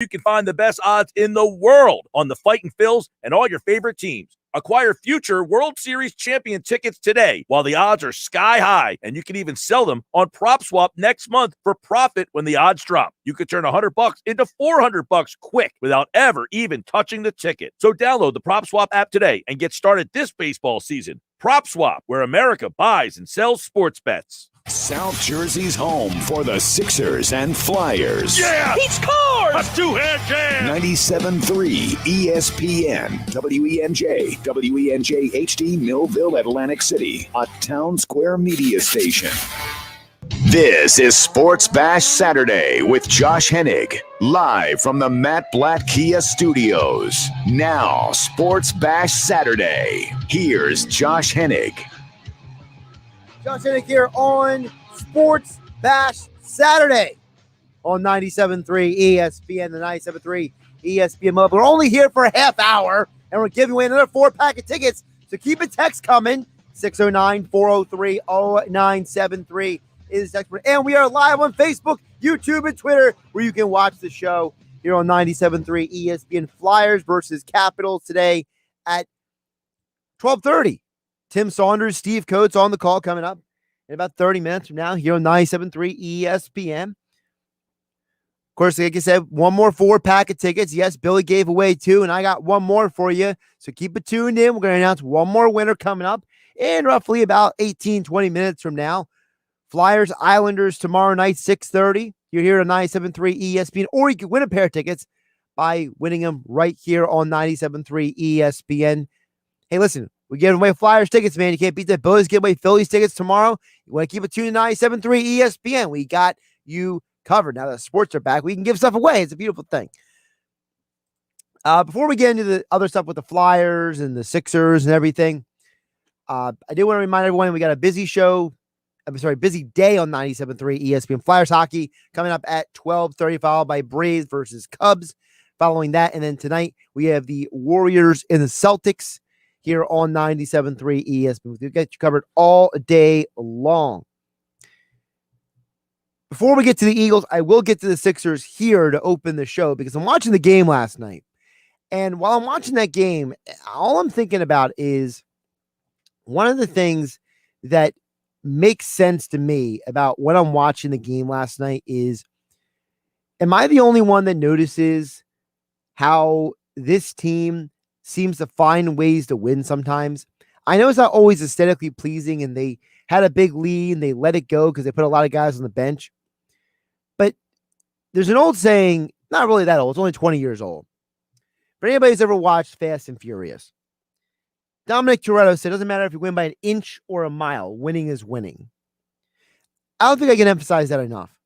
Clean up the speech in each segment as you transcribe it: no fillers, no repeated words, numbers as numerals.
You can find the best odds in the world on the Fightin' Phils and all your favorite teams. Acquire future World Series champion tickets today while the odds are sky high, and you can even sell them on PropSwap next month for profit when the odds drop. You could turn $100 into $400 quick without ever even touching the ticket. So download the PropSwap app today and get started this baseball season. PropSwap, where America buys and sells sports bets. South Jersey's home for the Sixers and Flyers. Yeah! He scores! A two-hand jam! 97.3 ESPN, WENJ, WENJ HD, Millville, Atlantic City, a Town Square media station. This is Sports Bash Saturday with Josh Hennig, live from the Matt Blatt Kia Studios. Now, Sports Bash Saturday. Here's Josh Hennig. Josh Hennig here on Sports Bash Saturday on 97.3 ESPN, the 97.3 ESPN mobile. We're only here for a half hour, and we're giving away another 4-pack of tickets, so keep a text coming. 609-403-0973 is the text. And we are live on Facebook, YouTube, and Twitter, where you can watch the show here on 97.3 ESPN. Flyers versus Capitals today at 12:30. Tim Saunders, Steve Coates on the call coming up in about 30 minutes from now here on 97.3 ESPN. Of course, like I said, one more 4-pack of tickets. Yes, Billy gave away 2, and I got one more for you. So keep it tuned in. We're going to announce one more winner coming up in roughly about 18, 20 minutes from now. Flyers, Islanders tomorrow night, 6:30. You're here on 97.3 ESPN, or you can win a pair of tickets by winning them right here on 97.3 ESPN. Hey, listen. We give away Flyers tickets, man. You can't beat that. Billy's give away Phillies tickets tomorrow. You want to keep it tuned to 97.3 ESPN. We got you covered. Now that sports are back, we can give stuff away. It's a beautiful thing. Before we get into the other stuff with the Flyers and the Sixers and everything, I do want to remind everyone we got a busy show. Busy day on 97.3 ESPN. Flyers hockey coming up at 12:30, followed by Braves versus Cubs. Following that, and then tonight we have the Warriors and the Celtics here on 97.3 ESPN. We'll get you covered all day long. Before we get to the Eagles, I will get to the Sixers here to open the show because I'm watching the game last night. And while I'm watching that game, all I'm thinking about is one of the things that makes sense to me about when I'm watching the game last night is, am I the only one that notices how this team seems to find ways to win sometimes? I know it's not always aesthetically pleasing, and they had a big lead and they let it go because they put a lot of guys on the bench. But there's an old saying, not really that old, it's only 20 years old. But anybody who's ever watched Fast and Furious, Dominic Toretto said, it doesn't matter if you win by an inch or a mile, winning is winning. I don't think I can emphasize that enough.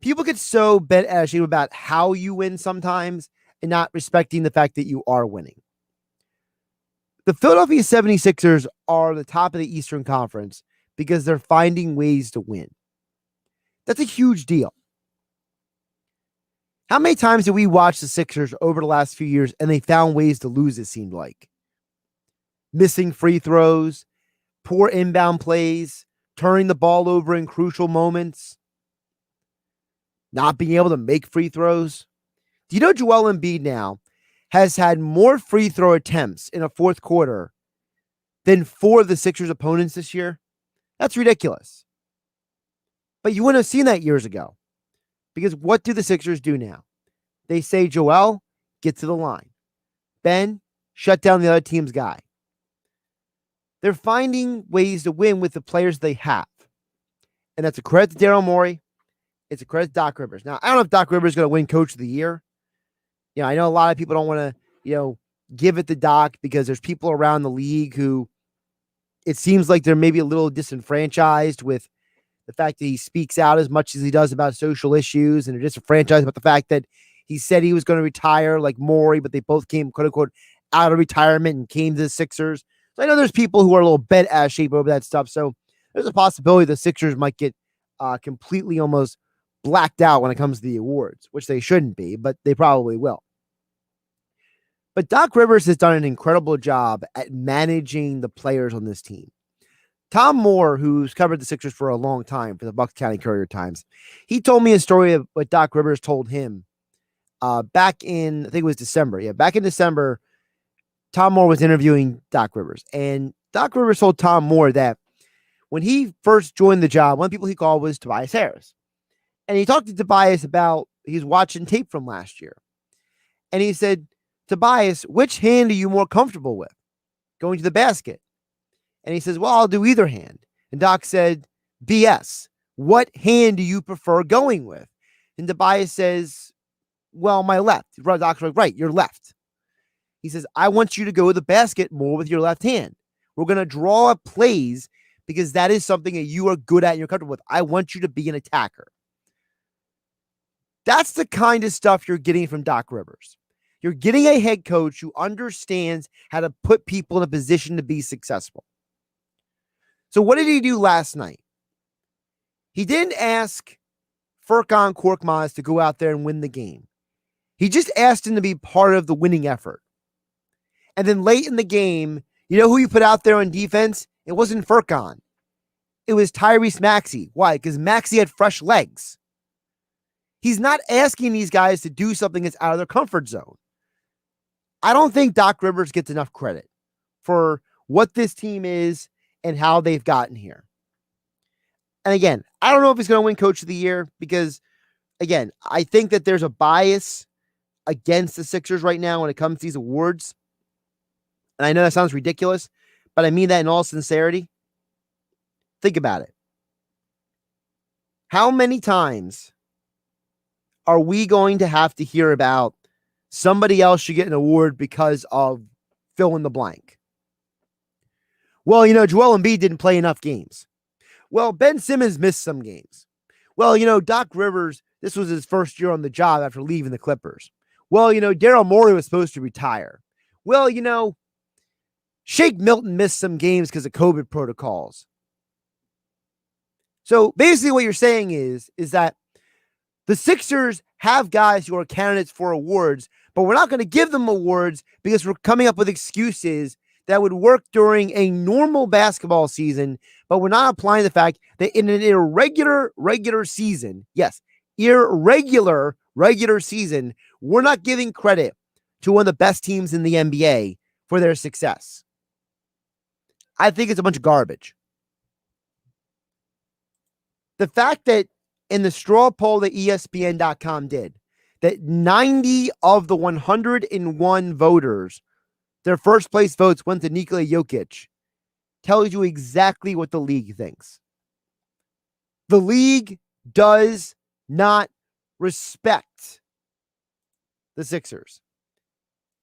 People get so bent out of shape about how you win sometimes and not respecting the fact that you are winning. The Philadelphia 76ers are the top of the Eastern Conference because they're finding ways to win. That's a huge deal. How many times did we watch the Sixers over the last few years and they found ways to lose, it seemed like? Missing free throws, poor inbound plays, turning the ball over in crucial moments, not being able to make free throws. Do you know Joel Embiid now has had more free throw attempts in a fourth quarter than 4 of the Sixers' opponents this year? That's ridiculous. But you wouldn't have seen that years ago. Because what do the Sixers do now? They say, Joel, get to the line. Ben, shut down the other team's guy. They're finding ways to win with the players they have. And that's a credit to Daryl Morey. It's a credit to Doc Rivers. Now, I don't know if Doc Rivers is going to win Coach of the Year. You know, I know a lot of people don't want to, give it to Doc because there's people around the league who it seems like they're maybe a little disenfranchised with the fact that he speaks out as much as he does about social issues, and they're disenfranchised about the fact that he said he was going to retire like Morey, but they both came, quote unquote, out of retirement and came to the Sixers. So I know there's people who are a little bent ass shape over that stuff. So there's a possibility the Sixers might get completely almost blacked out when it comes to the awards, which they shouldn't be, but they probably will. But Doc Rivers has done an incredible job at managing the players on this team. Tom Moore, who's covered the Sixers for a long time for the Bucks County Courier Times, he told me a story of what Doc Rivers told him back in, I think it was December. Yeah, back in December, Tom Moore was interviewing Doc Rivers. And Doc Rivers told Tom Moore that when he first joined the job, one of the people he called was Tobias Harris. And he talked to Tobias about, he's watching tape from last year. And he said, Tobias, which hand are you more comfortable with? Going to the basket. And he says, well, I'll do either hand. And Doc said, BS. What hand do you prefer going with? And Tobias says, well, my left. Doc's like, right, your left. He says, I want you to go to the basket more with your left hand. We're going to draw up plays because that is something that you are good at and you're comfortable with. I want you to be an attacker. That's the kind of stuff you're getting from Doc Rivers. You're getting a head coach who understands how to put people in a position to be successful. So what did he do last night? He didn't ask Furkan Korkmaz to go out there and win the game. He just asked him to be part of the winning effort. And then late in the game, you know who you put out there on defense? It wasn't Furkan. It was Tyrese Maxey. Why? Because Maxey had fresh legs. He's not asking these guys to do something that's out of their comfort zone. I don't think Doc Rivers gets enough credit for what this team is and how they've gotten here. And again, I don't know if he's going to win Coach of the Year because, again, I think that there's a bias against the Sixers right now when it comes to these awards. And I know that sounds ridiculous, but I mean that in all sincerity. Think about it. How many times are we going to have to hear about somebody else should get an award because of fill in the blank? Well, Joel Embiid didn't play enough games. Well, Ben Simmons missed some games. Well, Doc Rivers, this was his first year on the job after leaving the Clippers. Well, Daryl Morey was supposed to retire. Well, Shake Milton missed some games because of COVID protocols. So basically what you're saying is that the Sixers have guys who are candidates for awards, but we're not going to give them awards because we're coming up with excuses that would work during a normal basketball season, but we're not applying the fact that in an irregular regular season, yes, irregular regular season, we're not giving credit to one of the best teams in the NBA for their success. I think it's a bunch of garbage. The fact that in the straw poll that ESPN.com did, that 90 of the 101 voters, their first place votes went to Nikola Jokic, tells you exactly what the league thinks. The league does not respect the Sixers.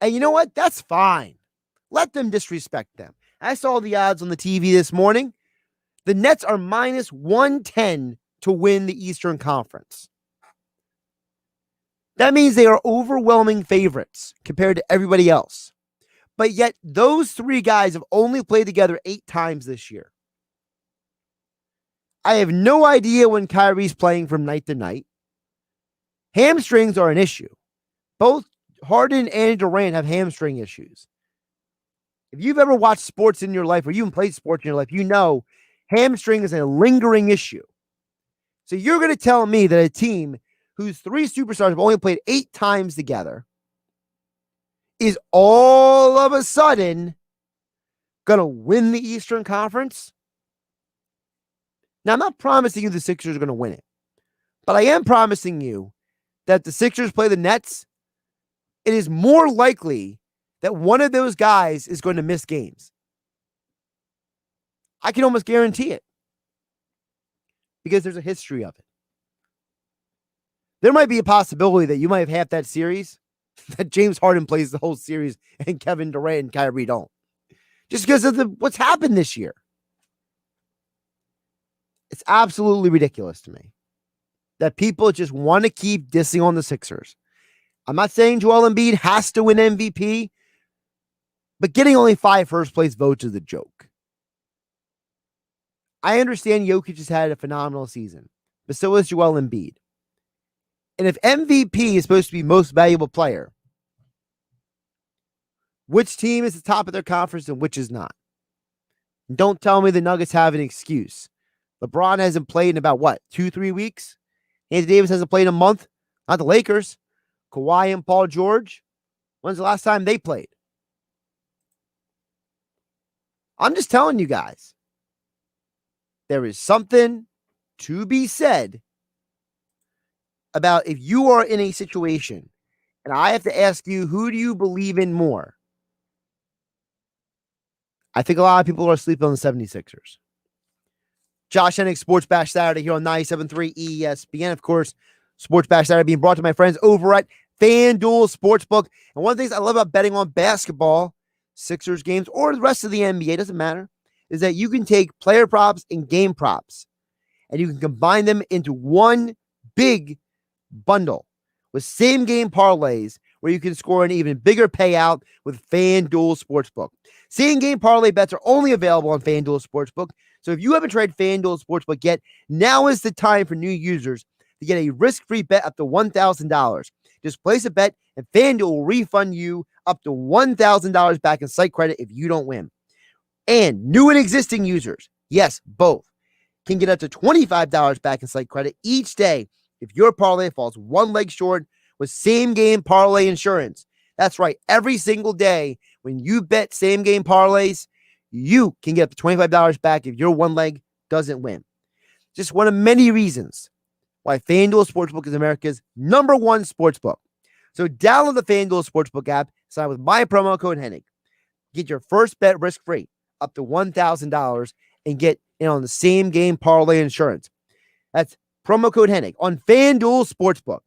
And you know what? That's fine. Let them disrespect them. I saw the odds on the TV this morning. The Nets are minus 110 to win the Eastern Conference. That means they are overwhelming favorites compared to everybody else. But yet those three guys have only played together 8 times this year. I have no idea when Kyrie's playing from night to night. Hamstrings are an issue. Both Harden and Durant have hamstring issues. If you've ever watched sports in your life or you even played sports in your life, you know hamstring is a lingering issue. So you're going to tell me that a team whose 3 superstars have only played 8 times together is all of a sudden going to win the Eastern Conference? Now, I'm not promising you the Sixers are going to win it, but I am promising you that the Sixers play the Nets. It is more likely that one of those guys is going to miss games. I can almost guarantee it because there's a history of it. There might be a possibility that you might have half that series, that James Harden plays the whole series and Kevin Durant and Kyrie don't. Just because of what's happened this year. It's absolutely ridiculous to me that people just want to keep dissing on the Sixers. I'm not saying Joel Embiid has to win MVP, but getting only 5 first place votes is a joke. I understand Jokic has had a phenomenal season, but so has Joel Embiid. And if MVP is supposed to be most valuable player, which team is the top of their conference and which is not? And don't tell me the Nuggets have an excuse. LeBron hasn't played in about, 2-3 weeks? Anthony Davis hasn't played in a month? Not the Lakers. Kawhi and Paul George, when's the last time they played? I'm just telling you guys, there is something to be said about if you are in a situation and I have to ask you, who do you believe in more? I think a lot of people are sleeping on the 76ers. Josh Hennig, Sports Bash Saturday here on 97.3 ESPN. Of course, Sports Bash Saturday being brought to my friends over at FanDuel Sportsbook. And one of the things I love about betting on basketball, Sixers games, or the rest of the NBA, doesn't matter, is that you can take player props and game props, and you can combine them into one big bundle with same-game parlays where you can score an even bigger payout with FanDuel Sportsbook. Same-game parlay bets are only available on FanDuel Sportsbook. So if you haven't tried FanDuel Sportsbook yet, now is the time for new users to get a risk-free bet up to $1,000. Just place a bet, and FanDuel will refund you up to $1,000 back in site credit if you don't win. And new and existing users, yes, both, can get up to $25 back in site credit each day if your parlay falls one leg short with same-game parlay insurance. That's right. Every single day when you bet same-game parlays, you can get up to $25 back if your one leg doesn't win. Just one of many reasons why FanDuel Sportsbook is America's #1 sportsbook. So download the FanDuel Sportsbook app, sign with my promo code Hennig. Get your first bet risk-free up to $1,000 and get in on the same-game parlay insurance. That's promo code Hennig on FanDuel Sportsbook.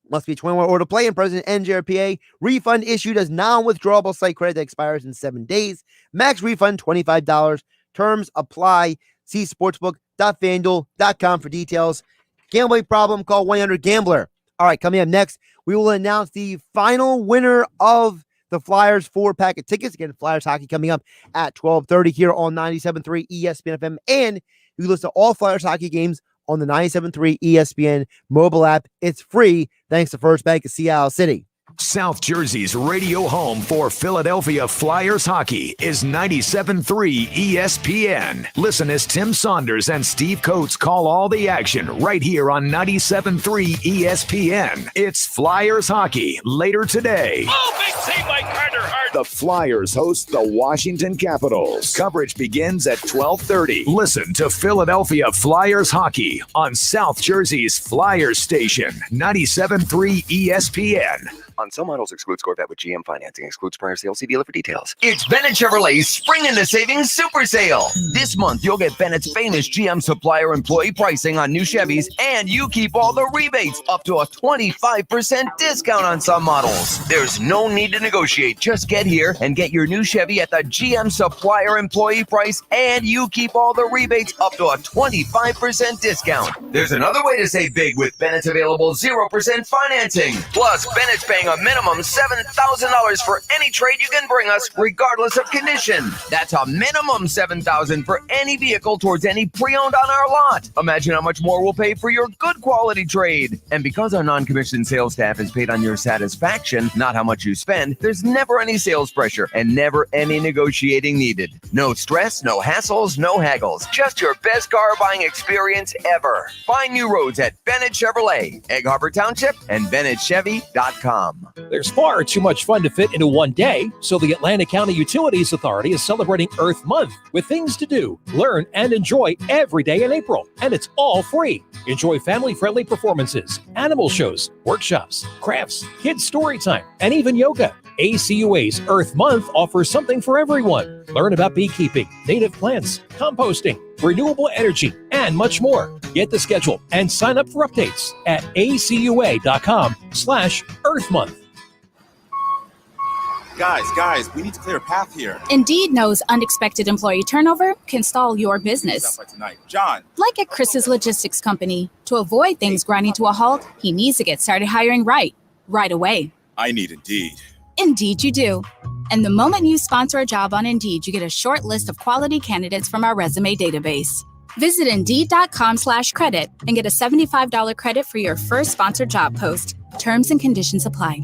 Must be 21 or to play in present NJRPA. Refund issued as non-withdrawable site credit that expires in 7 days. Max refund $25. Terms apply. See sportsbook.fanduel.com for details. Gambling problem? Call 1-800-GAMBLER. All right, coming up next, we will announce the final winner of the Flyers 4-pack of tickets. Again, Flyers hockey coming up at 12:30 here on 97.3 ESPN FM. And you can listen to all Flyers hockey games on the 97.3 ESPN mobile app. It's free thanks to First Bank of Seattle City. South Jersey's radio home for Philadelphia Flyers hockey is 97.3 ESPN. Listen as Tim Saunders and Steve Coates call all the action right here on 97.3 ESPN. It's Flyers hockey later today. Oh, big save by Carter Hart. The Flyers host the Washington Capitals. Coverage begins at 12:30. Listen to Philadelphia Flyers hockey on South Jersey's Flyers station, 97.3 ESPN. On some models, excludes Corvette with GM financing. Excludes prior sale. See dealer for details. It's Bennett Chevrolet's Spring into Savings Super Sale. This month, you'll get Bennett's famous GM supplier employee pricing on new Chevys, and you keep all the rebates up to a 25% discount on some models. There's no need to negotiate. Just get here and get your new Chevy at the GM supplier employee price, and you keep all the rebates up to a 25% discount. There's another way to save big with Bennett's available 0% financing. Plus, Bennett's paying a minimum $7,000 for any trade you can bring us, regardless of condition. That's a minimum $7,000 for any vehicle towards any pre-owned on our lot. Imagine how much more we'll pay for your good quality trade. And because our non-commissioned sales staff is paid on your satisfaction, not how much you spend, there's never any sales pressure and never any negotiating needed. No stress, no hassles, no haggles. Just your best car buying experience ever. Find new roads at Bennett Chevrolet, Egg Harbor Township, and BennettChevy.com. There's far too much fun to fit into one day, so the Atlantic County Utilities Authority is celebrating Earth Month with things to do, learn, and enjoy every day in April. And it's all free. Enjoy family-friendly performances, animal shows, workshops, crafts, kids' story time, and even yoga. ACUA's Earth Month offers something for everyone. Learn about beekeeping, native plants, composting, renewable energy, and much more. Get the schedule and sign up for updates at acua.com/Earth Month. Guys, we need to clear a path here. Indeed knows unexpected employee turnover can stall your business. Tonight. John. Like at Chris's Logistics Company. To avoid things grinding to a halt, he needs to get started hiring right away. I need Indeed. Indeed you do. And the moment you sponsor a job on Indeed, you get a short list of quality candidates from our resume database. Visit Indeed.com/credit and get a $75 credit for your first sponsored job post. Terms and conditions apply.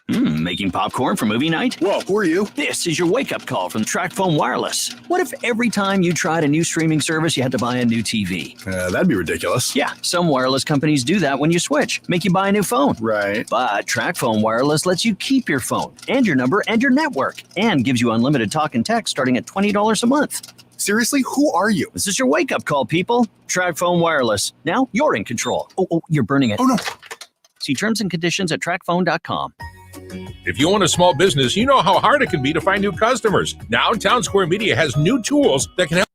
Making popcorn for movie night? Whoa, who are you? This is your wake-up call from TracFone Wireless. What if every time you tried a new streaming service, you had to buy a new TV? That'd be ridiculous. Yeah, some wireless companies do that when you switch. Make you buy a new phone. Right. But TracFone Wireless lets you keep your phone and your number and your network and gives you unlimited talk and text starting at $20 a month. Seriously, who are you? This is your wake-up call, people. TracFone Wireless. Now you're in control. Oh, you're burning it. Oh, no. See terms and conditions at TracFone.com. If you own a small business, you know how hard it can be to find new customers. Now, Town Square Media has new tools that can help.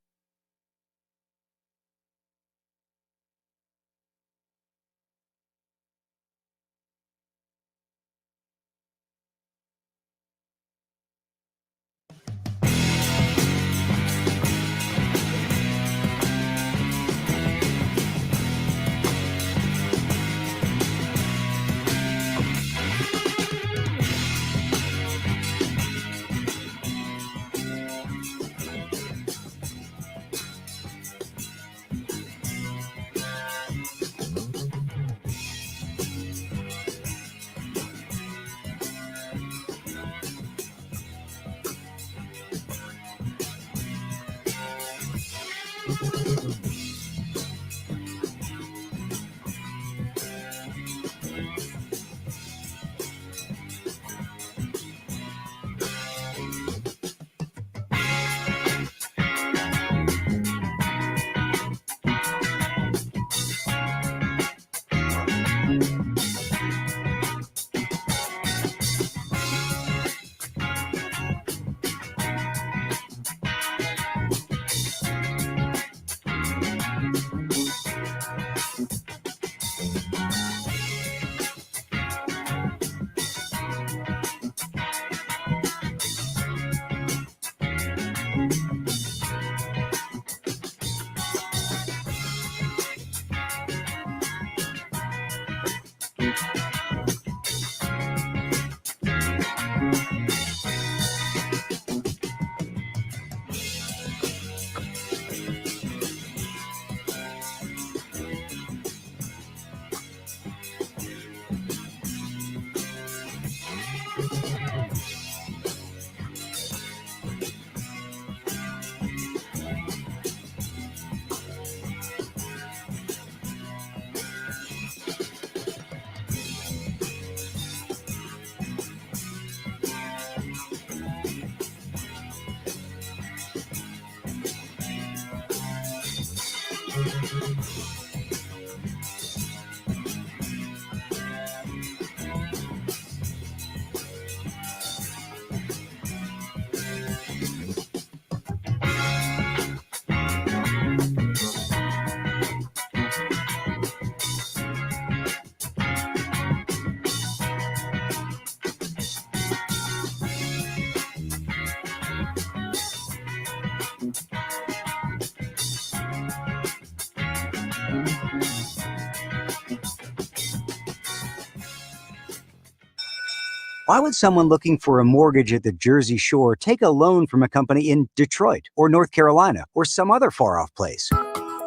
Why would someone looking for a mortgage at the Jersey Shore take a loan from a company in Detroit or North Carolina or some other far-off place?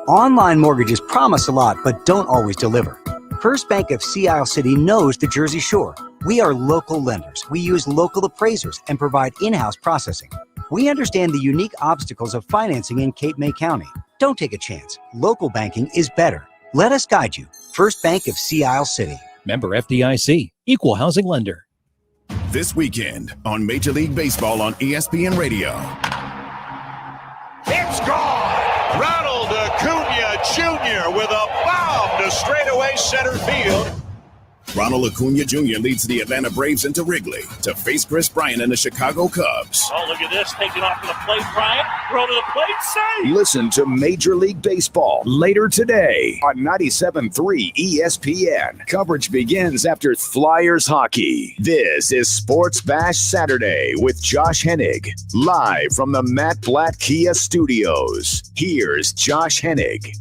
Online mortgages promise a lot but don't always deliver. First Bank of Sea Isle City knows the Jersey Shore. We are local lenders. We use local appraisers and provide in-house processing. We understand the unique obstacles of financing in Cape May County. Don't take a chance. Local banking is better. Let us guide you. First Bank of Sea Isle City. Member FDIC. Equal housing lender. This weekend on Major League Baseball on ESPN Radio. It's gone! Ronald Acuna Jr. with a bomb to straightaway center field. Ronald Acuna Jr. leads the Atlanta Braves into Wrigley to face Chris Bryant and the Chicago Cubs. Oh, look at this. Taking off to the plate, Bryant. Throw to the plate, save! Listen to Major League Baseball later today on 97.3 ESPN. Coverage begins after Flyers hockey. This is Sports Bash Saturday with Josh Hennig, live from the Matt Blatt Kia Studios. Here's Josh Hennig.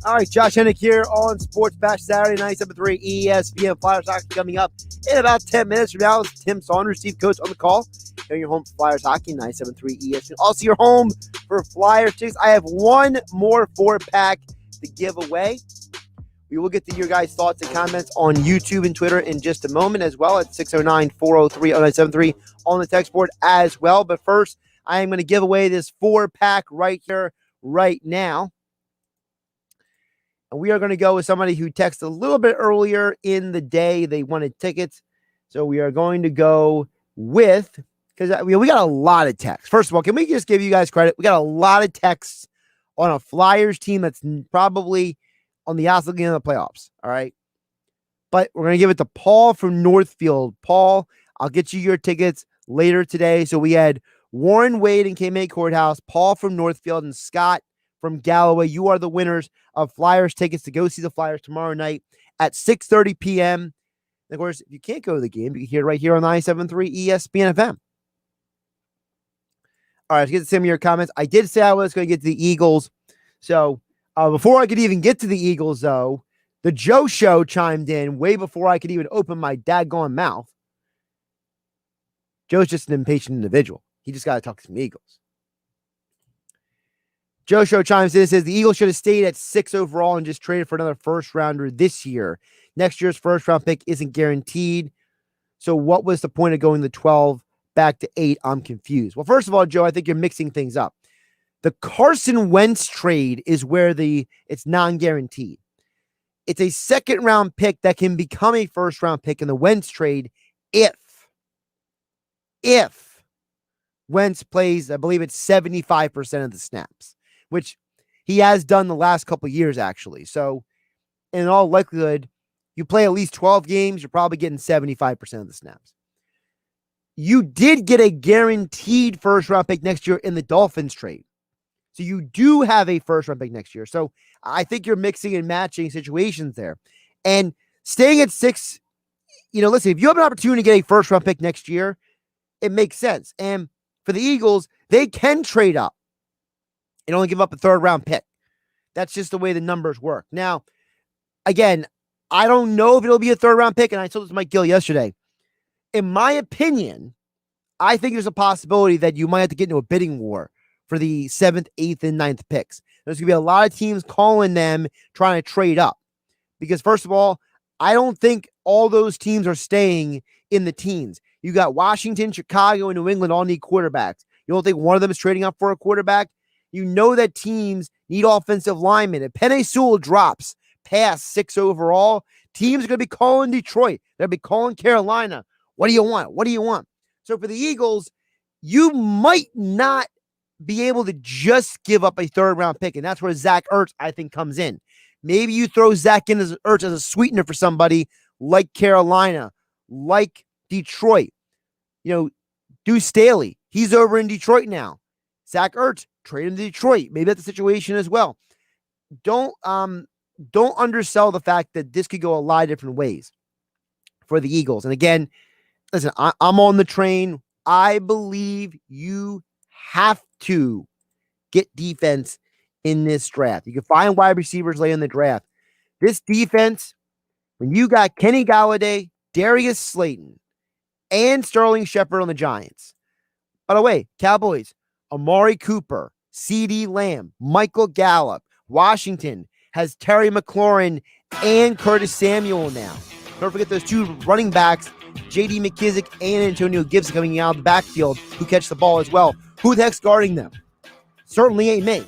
All right, Josh Hennig here on Sports Bash Saturday, 97.3 ESPN. Flyers hockey coming up in about 10 minutes from now. It's Tim Saunders, Steve Coates on the call. You're your home for Flyers hockey, 97.3 ESPN. Also, your home for Flyers tickets. I have one more 4-pack to give away. We will get to your guys' thoughts and comments on YouTube and Twitter in just a moment as well at 609-403-0973 on the text board as well. But first, I am going to give away this 4-pack right here, right now. And we are going to go with somebody who texted a little bit earlier in the day. They wanted tickets. So we are going to go with, because we got a lot of texts. First of all, can we just give you guys credit? We got a lot of texts on a Flyers team that's probably on the outside looking in the playoffs. All right. But we're going to give it to Paul from Northfield. Paul, I'll get you your tickets later today. So we had Warren Wade and K-May Courthouse, Paul from Northfield, and Scott from Galloway. You are the winners of Flyers tickets to go see the Flyers tomorrow night at 6:30 p.m. And of course, if you can't go to the game, you can hear it right here on 97.3 ESPN FM. All right, let's get to some of your comments. I did say I was going to get to the Eagles. So before I could even get to the Eagles, though, the Joe Show chimed in way before I could even open my daggone mouth. Joe's just an impatient individual. He just got to talk to some Eagles. Joe Show chimes in and says the Eagles should have stayed at 6 overall and just traded for another first rounder this year. Next year's first round pick isn't guaranteed. So what was the point of going to 12 back to 8? I'm confused. Well, first of all, Joe, I think you're mixing things up. The Carson Wentz trade is where it's non-guaranteed. It's a second round pick that can become a first round pick in the Wentz trade if Wentz plays, I believe it's 75% of the snaps, which he has done the last couple of years, actually. So in all likelihood, you play at least 12 games, you're probably getting 75% of the snaps. You did get a guaranteed first-round pick next year in the Dolphins trade. So you do have a first-round pick next year. So I think you're mixing and matching situations there. And staying at 6, listen, if you have an opportunity to get a first-round pick next year, it makes sense. And for the Eagles, they can trade up and only give up a third-round pick. That's just the way the numbers work. Now, again, I don't know if it'll be a third-round pick, and I told this to Mike Gill yesterday. In my opinion, I think there's a possibility that you might have to get into a bidding war for the 7th, 8th, and 9th picks. There's going to be a lot of teams calling them, trying to trade up. Because, first of all, I don't think all those teams are staying in the teens. You got Washington, Chicago, and New England all need quarterbacks. You don't think one of them is trading up for a quarterback? You know that teams need offensive linemen. If Penei Sewell drops past 6 overall, teams are going to be calling Detroit. They're going to be calling Carolina. What do you want? What do you want? So for the Eagles, you might not be able to just give up a third-round pick, and that's where Zach Ertz, I think, comes in. Maybe you throw Zach Ertz as a sweetener for somebody like Carolina, like Detroit. Deuce Staley, he's over in Detroit now. Zach Ertz, trade him to Detroit. Maybe that's the situation as well. Don't undersell the fact that this could go a lot of different ways for the Eagles. And again, listen, I'm on the train. I believe you have to get defense in this draft. You can find wide receivers late in the draft. This defense, when you got Kenny Golladay, Darius Slayton, and Sterling Shepard on the Giants. By the way, Cowboys, Amari Cooper, CeeDee Lamb, Michael Gallup, Washington has Terry McLaurin and Curtis Samuel now. Don't forget those two running backs, J.D. McKissick and Antonio Gibson coming out of the backfield who catch the ball as well. Who the heck's guarding them? Certainly ain't me.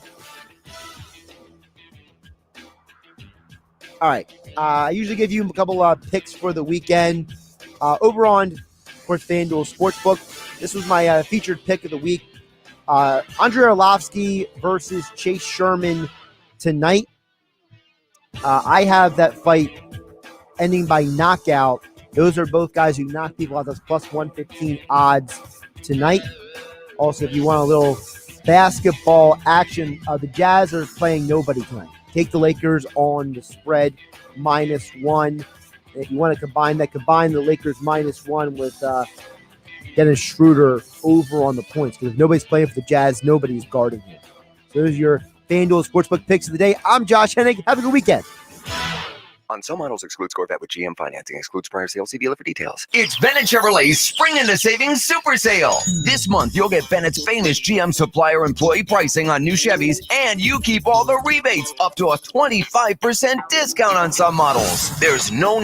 All right. I usually give you a couple picks for the weekend. Over on, of course, FanDuel Sportsbook. This was my featured pick of the week. Andrei Arlovsky versus Chase Sherman tonight. I have that fight ending by knockout. Those are both guys who knock people out. That's plus 115 odds tonight. Also, if you want a little basketball action, the Jazz are playing nobody tonight. Take the Lakers on the spread, -1. And if you want to combine the Lakers -1 with Dennis Schroeder over on the points. Because if nobody's playing for the Jazz, nobody's guarding him. So those are your FanDuel Sportsbook picks of the day. I'm Josh Hennig. Have a good weekend. On some models, excludes Corvette with GM financing. Excludes prior sale. See dealer for details. It's Bennett Chevrolet's Spring into Savings Super Sale. This month, you'll get Bennett's famous GM supplier employee pricing on new Chevys, and you keep all the rebates up to a 25% discount on some models. There's no need